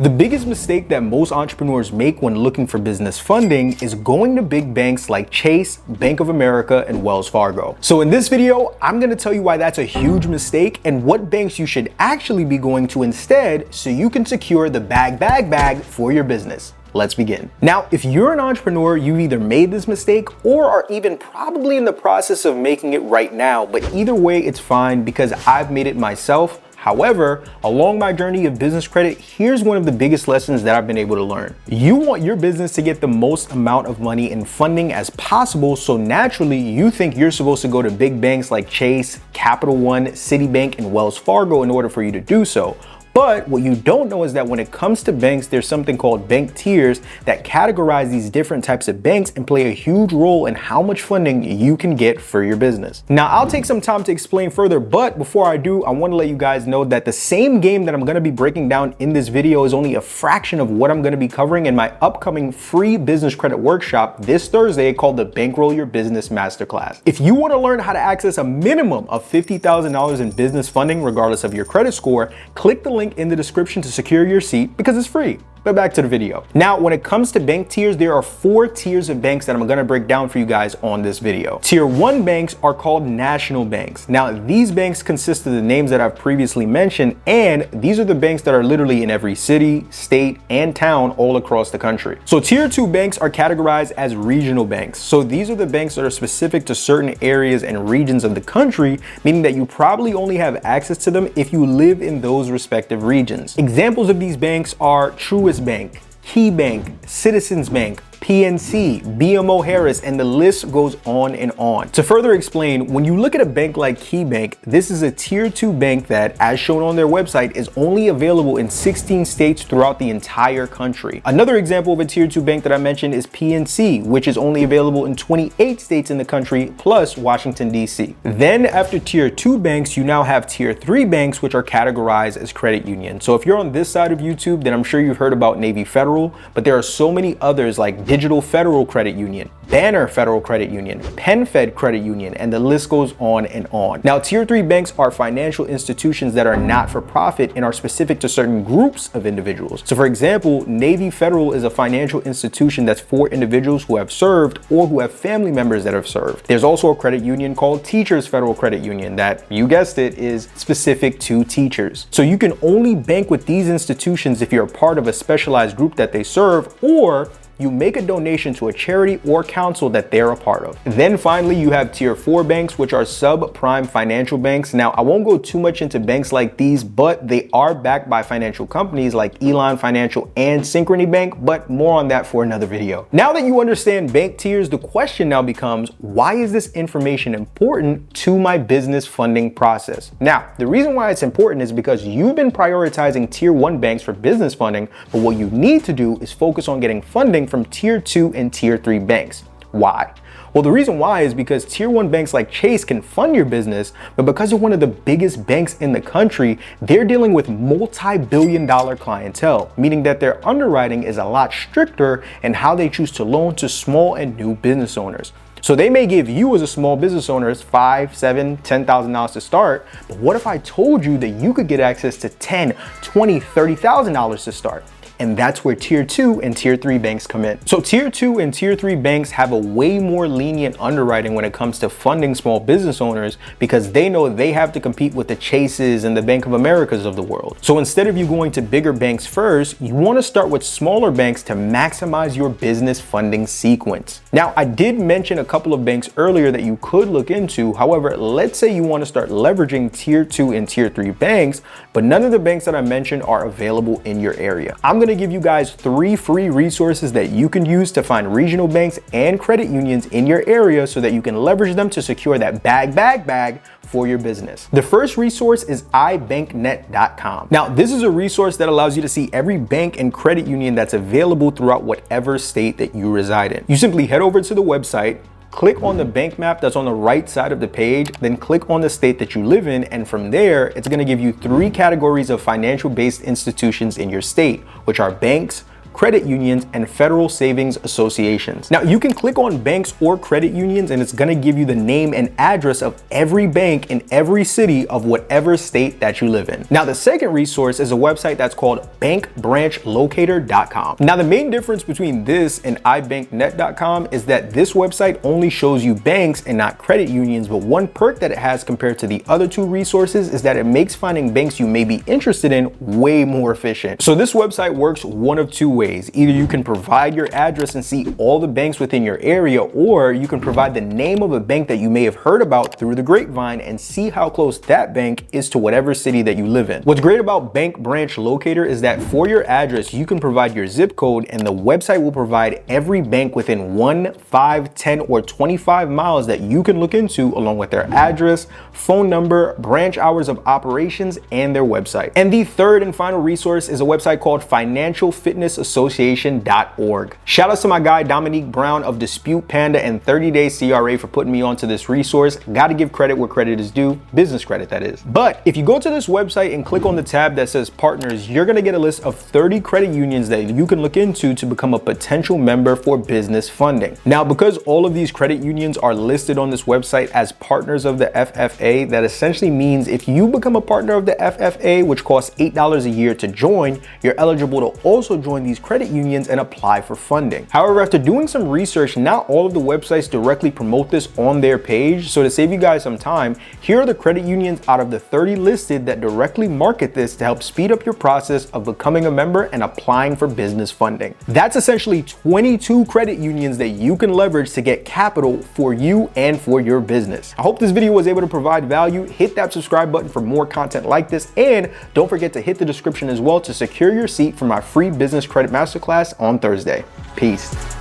The biggest mistake that most entrepreneurs make when looking for business funding is going to big banks like Chase, Bank of America, and Wells Fargo. So in this video, I'm going to tell you why that's a huge mistake and what banks you should actually be going to instead so you can secure the bag for your business. Let's begin. Now, if you're an entrepreneur, you've either made this mistake or are even probably in the process of making it right now, but either way, it's fine because I've made it myself. However, along my journey of business credit, here's one of the biggest lessons that I've been able to learn. You want your business to get the most amount of money in funding as possible, so naturally you think you're supposed to go to big banks like Chase, Capital One, Citibank, and Wells Fargo in order for you to do so. But what you don't know is that when it comes to banks, there's something called bank tiers that categorize these different types of banks and play a huge role in how much funding you can get for your business. Now, I'll take some time to explain further, but before I do, I want to let you guys know that the same game that I'm going to be breaking down in this video is only a fraction of what I'm going to be covering in my upcoming free business credit workshop this Thursday called the Bankroll Your Business Masterclass. If you want to learn how to access a minimum of $50,000 in business funding regardless of your credit score, click the link in the description to secure your seat because it's free. But back to the video. Now, when it comes to bank tiers, there are 4 tiers of banks that I'm gonna break down for you guys on this video. Tier 1 banks are called national banks. Now, these banks consist of the names that I've previously mentioned, and these are the banks that are literally in every city, state, and town all across the country. So Tier 2 banks are categorized as regional banks. So these are the banks that are specific to certain areas and regions of the country, meaning that you probably only have access to them if you live in those respective regions. Examples of these banks are Truist Bank, Key Bank, Citizens Bank, PNC, BMO Harris, and the list goes on and on. To further explain, when you look at a bank like Key Bank, this is a Tier 2 bank that, as shown on their website, is only available in 16 states throughout the entire country. Another example of a Tier 2 bank that I mentioned is PNC, which is only available in 28 states in the country, plus Washington, D.C. Then after Tier 2 banks, you now have Tier 3 banks, which are categorized as credit unions. So if you're on this side of YouTube, then I'm sure you've heard about Navy Federal, but there are so many others like Digital Federal Credit Union, Banner Federal Credit Union, PenFed Credit Union, and the list goes on and on. Now, Tier 3 banks are financial institutions that are not for profit and are specific to certain groups of individuals. So for example, Navy Federal is a financial institution that's for individuals who have served or who have family members that have served. There's also a credit union called Teachers Federal Credit Union that, you guessed it, is specific to teachers. So you can only bank with these institutions if you're a part of a specialized group that they serve, or you make a donation to a charity or council that they're a part of. Then finally, you have Tier 4 banks, which are subprime financial banks. Now, I won't go too much into banks like these, but they are backed by financial companies like Elan Financial and Synchrony Bank, but more on that for another video. Now that you understand bank tiers, the question now becomes, why is this information important to my business funding process? Now, the reason why it's important is because you've been prioritizing Tier 1 banks for business funding, but what you need to do is focus on getting funding from Tier 2 and Tier 3 banks. Why? Well, the reason why is because Tier 1 banks like Chase can fund your business, but because they're one of the biggest banks in the country, they're dealing with multi-billion-dollar clientele, meaning that their underwriting is a lot stricter in how they choose to loan to small and new business owners. So they may give you as a small business owner $5,000, $7,000, $10,000 to start, but what if I told you that you could get access to $10,000, $20,000, $30,000 to start? And that's where Tier 2 and Tier 3 banks come in. So Tier 2 and Tier 3 banks have a way more lenient underwriting when it comes to funding small business owners because they know they have to compete with the Chases and the Bank of Americas of the world. So instead of you going to bigger banks first, you want to start with smaller banks to maximize your business funding sequence. Now, I did mention a couple of banks earlier that you could look into. However, let's say you want to start leveraging Tier 2 and Tier 3 banks, but none of the banks that I mentioned are available in your area. I'm going to give you guys 3 free resources that you can use to find regional banks and credit unions in your area so that you can leverage them to secure that bag for your business. The first resource is ibanknet.com. Now, this is a resource that allows you to see every bank and credit union that's available throughout whatever state that you reside in. You simply head over to the website, click on the bank map that's on the right side of the page, then click on the state that you live in, and from there, it's gonna give you 3 categories of financial-based institutions in your state, which are banks, credit unions, and federal savings associations. Now, you can click on banks or credit unions and it's gonna give you the name and address of every bank in every city of whatever state that you live in. Now, the second resource is a website that's called bankbranchlocator.com. Now, the main difference between this and ibanknet.com is that this website only shows you banks and not credit unions, but one perk that it has compared to the other two resources is that it makes finding banks you may be interested in way more efficient. So this website works one of two ways. Either you can provide your address and see all the banks within your area, or you can provide the name of a bank that you may have heard about through the grapevine and see how close that bank is to whatever city that you live in. What's great about Bank Branch Locator is that for your address, you can provide your zip code and the website will provide every bank within 1, 5, 10, or 25 miles that you can look into, along with their address, phone number, branch hours of operations, and their website. And the third and final resource is a website called financialfitnessassociation.org. Shout out to my guy Dominique Brown of Dispute Panda and 30 Day CRA for putting me onto this resource. Gotta give credit where credit is due, business credit that is. But if you go to this website and click on the tab that says partners, you're gonna get a list of 30 credit unions that you can look into to become a potential member for business funding. Now, because all of these credit unions are listed on this website as partners of the FFA, that essentially means if you become a partner of the FFA, which costs $8 a year to join, you're eligible to also join these credit unions and apply for funding. However, after doing some research, not all of the websites directly promote this on their page. So to save you guys some time, here are the credit unions out of the 30 listed that directly market this to help speed up your process of becoming a member and applying for business funding. That's essentially 22 credit unions that you can leverage to get capital for you and for your business. I hope this video was able to provide value. Hit that subscribe button for more content like this, and don't forget to hit the description as well to secure your seat for my free business credit masterclass on Thursday. Peace.